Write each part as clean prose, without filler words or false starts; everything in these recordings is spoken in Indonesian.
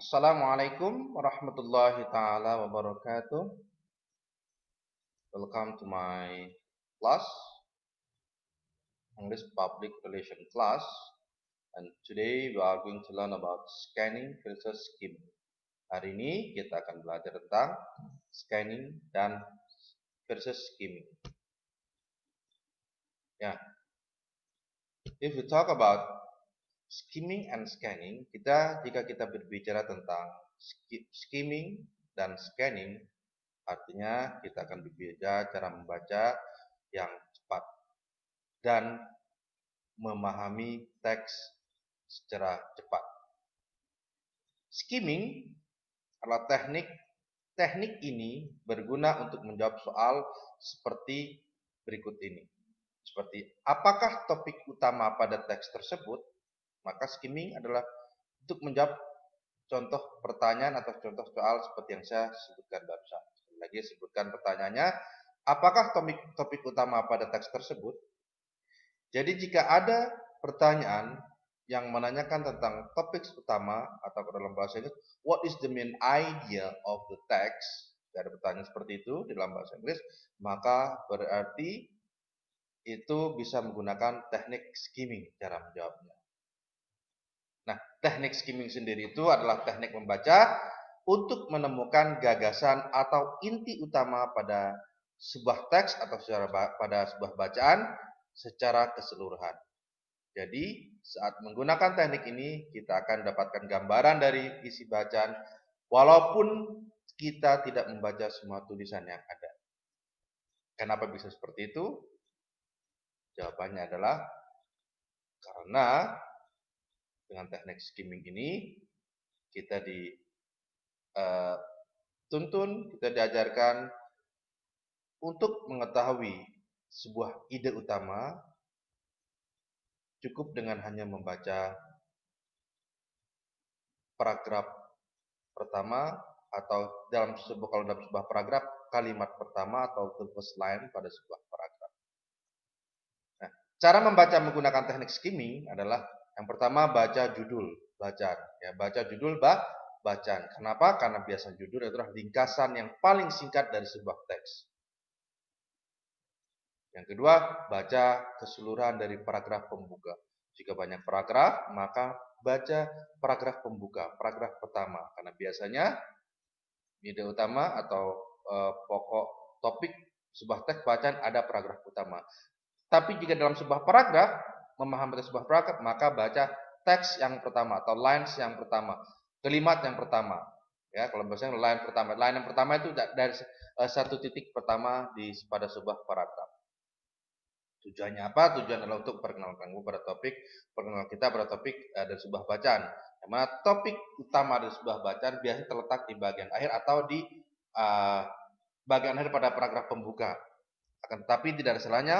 Assalamualaikum warahmatullahi taala wabarakatuh. Welcome to my class, English Public Relation class. And today we are going to learn about scanning versus skimming. Hari ini kita akan belajar tentang scanning dan versus skimming. Ya, if we talk about skimming and scanning, jika kita berbicara tentang skimming dan scanning, artinya kita akan berbicara cara membaca yang cepat dan memahami teks secara cepat. Skimming adalah teknik ini berguna untuk menjawab soal seperti berikut ini. Seperti apakah topik utama pada teks tersebut? Maka skimming adalah untuk menjawab contoh pertanyaan atau contoh soal seperti yang saya sebutkan barusan. Sekali lagi sebutkan pertanyaannya, apakah topik utama pada teks tersebut? Jadi jika ada pertanyaan yang menanyakan tentang topik utama atau dalam bahasa Inggris, what is the main idea of the text? Jika ada pertanyaan seperti itu di dalam bahasa Inggris, maka berarti itu bisa menggunakan teknik skimming cara menjawabnya. Nah, teknik skimming sendiri itu adalah teknik membaca untuk menemukan gagasan atau inti utama pada sebuah teks atau pada sebuah bacaan secara keseluruhan. Jadi, saat menggunakan teknik ini, kita akan dapatkan gambaran dari isi bacaan, walaupun kita tidak membaca semua tulisan yang ada. Kenapa bisa seperti itu? Jawabannya adalah karena dengan teknik skimming ini, kita kita diajarkan untuk mengetahui sebuah ide utama cukup dengan hanya membaca paragraf pertama atau dalam sebuah paragraf kalimat pertama atau the first line pada sebuah paragraf. Nah, cara membaca menggunakan teknik skimming adalah yang pertama baca judul bacaan. Ya, baca judul bacaan. Kenapa? Karena biasa judul adalah ringkasan yang paling singkat dari sebuah teks. Yang kedua, baca keseluruhan dari paragraf pembuka. Jika banyak paragraf, maka baca paragraf pembuka, paragraf pertama. Karena biasanya ide utama atau pokok topik sebuah teks bacaan ada paragraf utama. Tapi jika dalam sebuah paragraf, memahami sebuah paragraf, maka baca teks yang pertama atau lines yang pertama, kalimat yang pertama. Ya, kalau bahasanya line pertama. Line yang pertama itu dari satu titik pertama pada sebuah paragraf. Tujuannya apa? Tujuan adalah untuk perkenalkan kita pada topik dari sebuah bacaan. Yang mana topik utama dari sebuah bacaan biasanya terletak di bagian akhir atau di bagian akhir pada paragraf pembuka. Akan tetapi tidak ada salahnya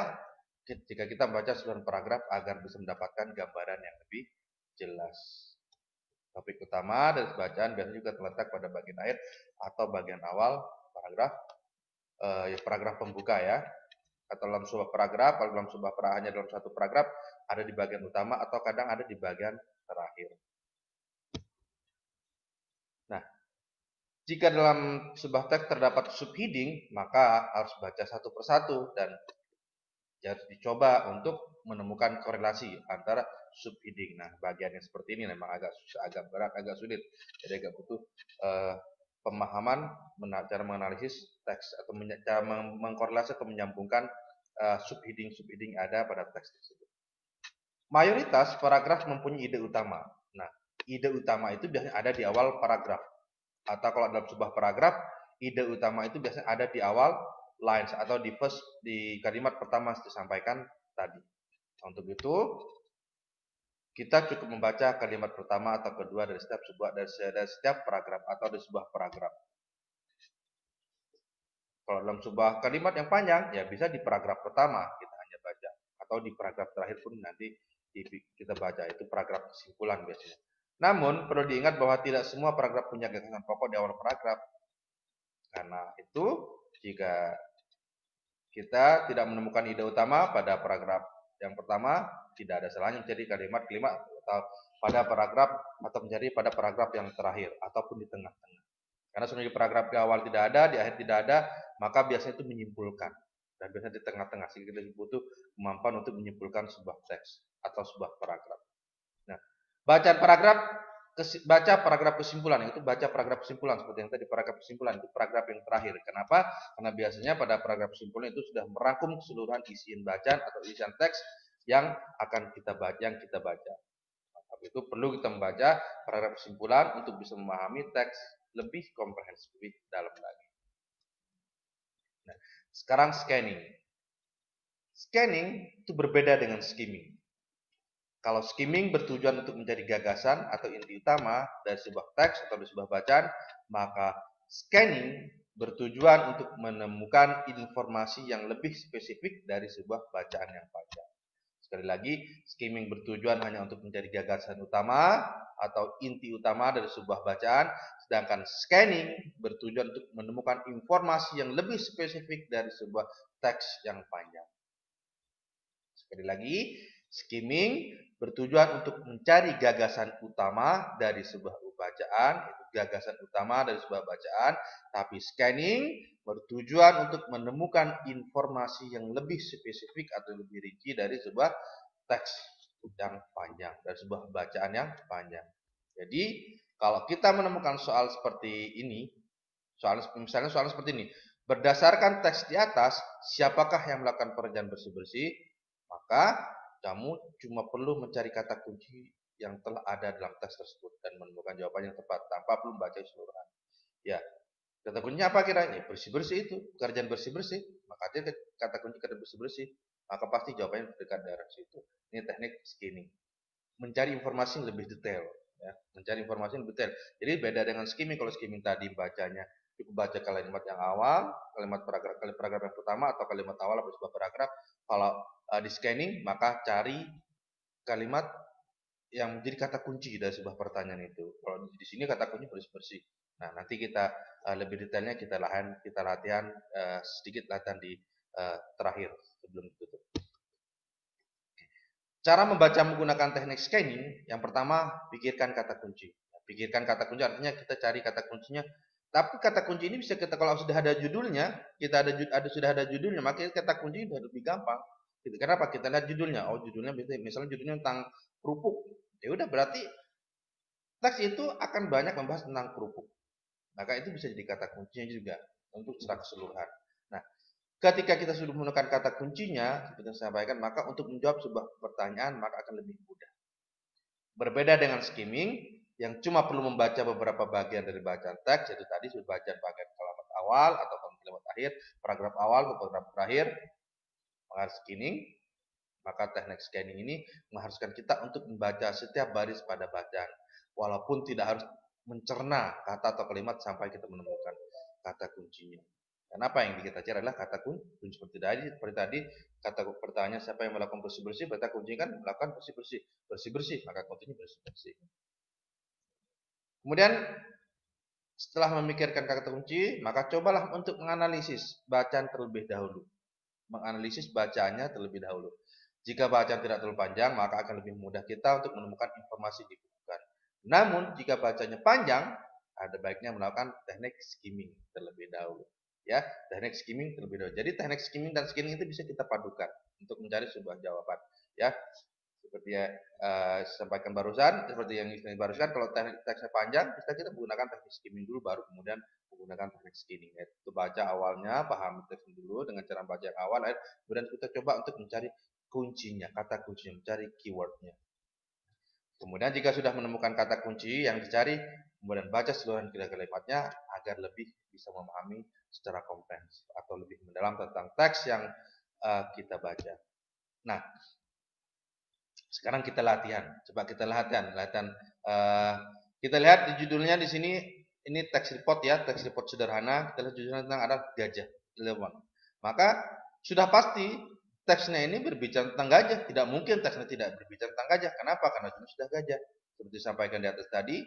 jika kita membaca seluruh paragraf agar bisa mendapatkan gambaran yang lebih jelas. Topik utama dari bacaan biasanya juga terletak pada bagian akhir atau bagian awal paragraf pembuka ya. Atau dalam sebuah paragraf, kalau hanya dalam satu paragraf ada di bagian utama atau kadang ada di bagian terakhir. Nah, jika dalam sebuah teks terdapat subheading, maka harus baca satu persatu dan harus dicoba untuk menemukan korelasi antara subheading. Nah, bagian yang seperti ini memang agak berat, agak sulit. Jadi agak butuh pemahaman cara menganalisis teks atau cara mengkorelasi atau menyambungkan subheading ada pada teks tersebut. Mayoritas paragraf mempunyai ide utama. Nah, ide utama itu biasanya ada di awal paragraf. Atau kalau dalam sebuah paragraf, ide utama itu biasanya ada di awal lines atau di kalimat pertama yang disampaikan tadi. Untuk itu, kita cukup membaca kalimat pertama atau kedua dari setiap paragraf atau di sebuah paragraf. Kalau dalam sebuah kalimat yang panjang, ya bisa di paragraf pertama kita hanya baca. Atau di paragraf terakhir pun nanti kita baca. Itu paragraf kesimpulan biasanya. Namun, perlu diingat bahwa tidak semua paragraf punya gagasan pokok di awal paragraf. Karena itu, jika kita tidak menemukan ide utama pada paragraf yang pertama, tidak ada salahnya menjadi kalimat atau pada paragraf atau menjadi pada paragraf yang terakhir ataupun di tengah-tengah. Karena sebenarnya di paragraf di awal tidak ada, di akhir tidak ada, maka biasanya itu menyimpulkan. Dan biasanya di tengah-tengah, sehingga kita butuh kemampuan untuk menyimpulkan sebuah teks atau sebuah paragraf. Nah, bacaan paragraf, baca paragraf kesimpulan, itu baca paragraf kesimpulan seperti yang tadi paragraf kesimpulan itu paragraf yang terakhir. Kenapa? Karena biasanya pada paragraf kesimpulan itu sudah merangkum keseluruhan isian bacaan atau isian teks yang akan kita baca, Tapi itu perlu kita membaca paragraf kesimpulan untuk bisa memahami teks lebih komprehensif, lebih dalam lagi. Nah, sekarang scanning. Scanning itu berbeda dengan skimming. Kalau skimming bertujuan untuk mencari gagasan atau inti utama dari sebuah teks atau dari sebuah bacaan, maka scanning bertujuan untuk menemukan informasi yang lebih spesifik dari sebuah bacaan yang panjang. Sekali lagi, skimming bertujuan hanya untuk mencari gagasan utama atau inti utama dari sebuah bacaan, sedangkan scanning bertujuan untuk menemukan informasi yang lebih spesifik dari sebuah teks yang panjang. Sekali lagi, skimming bertujuan untuk mencari gagasan utama dari sebuah bacaan, itu gagasan utama dari sebuah bacaan, tapi scanning bertujuan untuk menemukan informasi yang lebih spesifik atau lebih rinci dari sebuah teks yang panjang, dari sebuah bacaan yang panjang. Jadi, kalau kita menemukan soal seperti ini, misalnya soal seperti ini, berdasarkan teks di atas, siapakah yang melakukan pekerjaan bersih-bersih? Maka kamu cuma perlu mencari kata kunci yang telah ada dalam teks tersebut dan menemukan jawaban yang tepat tanpa perlu membaca keseluruhan. Ya, kata kuncinya apa kiranya? Bersih-bersih itu, pekerjaan bersih-bersih. Maka dia kata kunci kata bersih-bersih. Maka pasti jawabannya dekat daerah situ. Ini teknik skimming. Mencari informasi yang lebih detail. Ya, mencari informasi yang lebih detail. Jadi beda dengan skimming. Kalau skimming tadi bacanya cukup baca kalimat yang awal, kalimat paragraf yang pertama atau kalimat awal atau sebuah paragraf. Kalau di scanning maka cari kalimat yang menjadi kata kunci dari sebuah pertanyaan itu. Kalau di sini kata kunci bersih-bersih. Nah, nanti kita lebih detailnya kita latihan sedikit latihan di terakhir sebelum ditutup. Cara membaca menggunakan teknik scanning, yang pertama pikirkan kata kunci. Pikirkan kata kunci artinya kita cari kata kuncinya. Tapi kata kunci ini bisa kita kalau sudah ada judulnya, sudah ada judulnya, maka kata kunci sudah lebih gampang. Kenapa? Kita lihat judulnya. Oh, judulnya misalnya judulnya tentang kerupuk. Ya udah berarti teks itu akan banyak membahas tentang kerupuk. Maka itu bisa jadi kata kuncinya juga untuk secara keseluruhan. Nah, ketika kita sudah menemukan kata kuncinya, seperti yang saya sampaikan, maka untuk menjawab sebuah pertanyaan maka akan lebih mudah. Berbeda dengan skimming yang cuma perlu membaca beberapa bagian dari bacaan teks, yaitu tadi sudah baca bagian kalimat awal atau kalimat akhir, paragraf awal atau paragraf terakhir. Maka teknik scanning ini mengharuskan kita untuk membaca setiap baris pada bacaan, walaupun tidak harus mencerna kata atau kalimat sampai kita menemukan kata kuncinya. Kenapa yang kita cari adalah kata kunci seperti tadi kata pertanyaan siapa yang melakukan bersih-bersih, kata kunci kan melakukan bersih-bersih, maka kuncinya bersih-bersih. Kemudian setelah memikirkan kata kunci, maka cobalah untuk menganalisis bacaan terlebih dahulu. Menganalisis bacaannya terlebih dahulu. Jika bacaan tidak terlalu panjang, maka akan lebih mudah kita untuk menemukan informasi di buku. Namun, jika bacanya panjang, ada baiknya melakukan teknik skimming terlebih dahulu. Ya, teknik skimming terlebih dahulu. Jadi teknik skimming dan scanning itu bisa kita padukan untuk mencari sebuah jawaban. Ya, seperti sampaikan barusan, seperti yang barusan, kalau teksnya panjang, kita menggunakan teknik skimming dulu, baru kemudian menggunakan teknik scanning. Itu baca awalnya, pahami teks dulu dengan cara baca yang awal, kemudian kita coba untuk mencari kuncinya, kata kuncinya, mencari keywordnya. Kemudian jika sudah menemukan kata kunci yang dicari, kemudian baca seluruh kalimatnya agar lebih bisa memahami secara komprehensif atau lebih mendalam tentang teks yang kita baca. Nah, sekarang kita latihan. Coba kita latihan. Kita lihat di judulnya di sini, ini teks report ya, teks report sederhana. Kita lihat judulnya tentang ada gajah, elephant. Maka sudah pasti teksnya ini berbicara tentang gajah. Tidak mungkin teksnya tidak berbicara tentang gajah. Kenapa? Karena judulnya sudah gajah. Seperti disampaikan di atas tadi,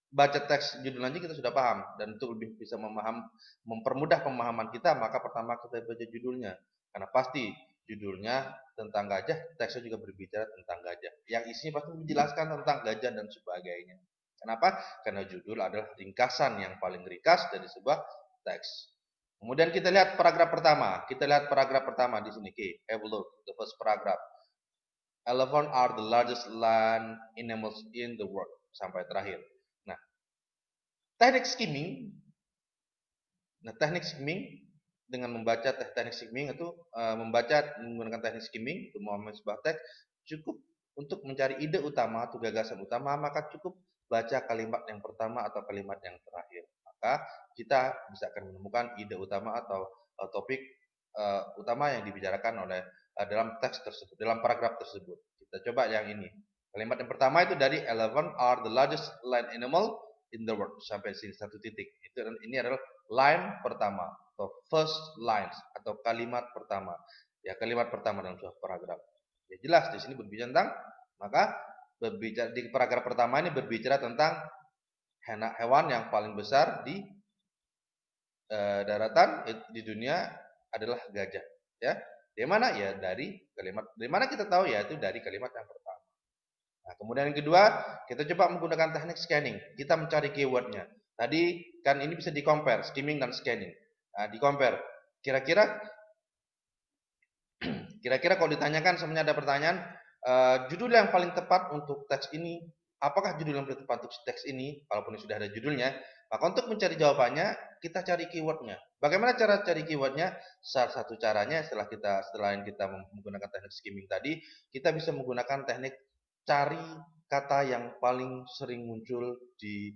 baca teks judulnya kita sudah paham. Dan untuk lebih bisa mempermudah pemahaman kita, maka pertama kita baca judulnya. Karena pasti judulnya tentang gajah, teksnya juga berbicara tentang gajah. Yang isinya pasti menjelaskan tentang gajah dan sebagainya. Kenapa? Karena judul adalah ringkasan yang paling ringkas dari sebuah teks. Kemudian kita lihat paragraf pertama. Kita lihat paragraf pertama di sini. Okay, have a look. The first paragraph. Elephants are the largest land animals in the world. Sampai terakhir. Nah, teknik skimming. Dengan membaca teknik skimming itu menggunakan teknik skimming untuk memahami sebuah teks cukup untuk mencari ide utama atau gagasan utama, maka cukup baca kalimat yang pertama atau kalimat yang terakhir. Maka kita bisa akan menemukan ide utama atau topik utama yang dibicarakan oleh dalam teks tersebut, dalam paragraf tersebut. Kita coba yang ini. Kalimat yang pertama itu dari elephant are the largest land animal in the world, sampai sini satu titik. Ini adalah line pertama atau first lines atau kalimat pertama. Ya, kalimat pertama dalam suatu paragraf. Ya, jelas di sini berbicara tentang, maka berbicara di paragraf pertama ini berbicara tentang hewan yang paling besar di daratan di dunia adalah gajah. Ya, dari mana? Ya, dari kalimat. Dari mana kita tahu? Ya, itu dari kalimat yang pertama. Nah, kemudian yang kedua, kita coba menggunakan teknik scanning. Kita mencari keywordnya. Tadi kan ini bisa di-compare, skimming dan scanning. Nah, di-compare. Kira-kira kalau ditanyakan, sebenarnya ada pertanyaan, judul yang paling tepat untuk teks ini, apakah judul yang paling tepat untuk teks ini? Kalaupun sudah ada judulnya, maka untuk mencari jawabannya, kita cari keywordnya. Bagaimana cara cari keywordnya? Salah satu caranya selain kita menggunakan teknik skimming tadi, kita bisa menggunakan teknik cari kata yang paling sering muncul di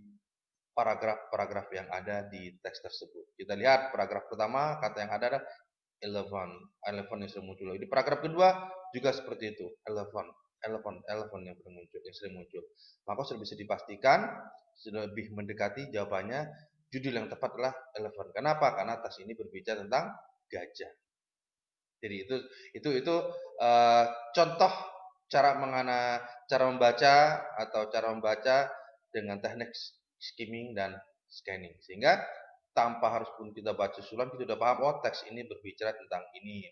paragraf-paragraf yang ada di teks tersebut. Kita lihat paragraf pertama, kata yang ada adalah elephant yang sering muncul. Di paragraf kedua juga seperti itu, elephant yang sering muncul. Maka sudah bisa dipastikan, sudah lebih mendekati jawabannya, judul yang tepat adalah elephant. Kenapa? Karena teks ini berbicara tentang gajah. Jadi itu contoh cara membaca dengan teknik skimming dan scanning, sehingga tanpa harus pun kita baca susulan kita sudah paham, oh teks ini berbicara tentang ini,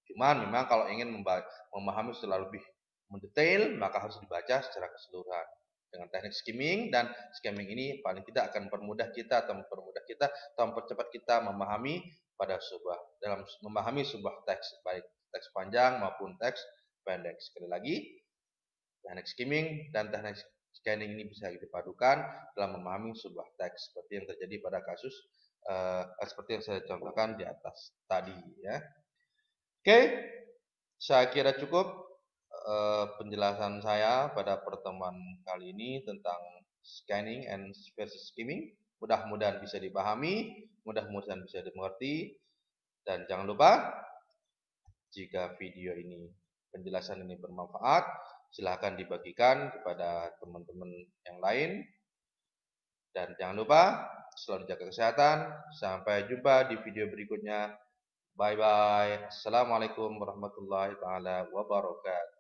Cuman memang kalau ingin memahami secara lebih mendetail, maka harus dibaca secara keseluruhan. Dengan teknik skimming dan scanning ini paling tidak akan mempermudah kita atau mempercepat kita memahami dalam memahami sebuah teks, baik teks panjang maupun teks pendek. Sekali lagi, teknik skimming dan teknik scanning ini bisa dipadukan dalam memahami sebuah teks, seperti yang terjadi pada kasus seperti yang saya contohkan di atas tadi, ya. Oke, saya kira cukup penjelasan saya pada pertemuan kali ini tentang scanning and versus skimming. Mudah-mudahan bisa dipahami, mudah-mudahan bisa dimengerti, dan jangan lupa jika video ini, penjelasan ini bermanfaat, silahkan dibagikan kepada teman-teman yang lain, dan jangan lupa selalu jaga kesehatan. Sampai jumpa di video berikutnya. Bye bye. Assalamualaikum warahmatullahi taala wabarakatuh.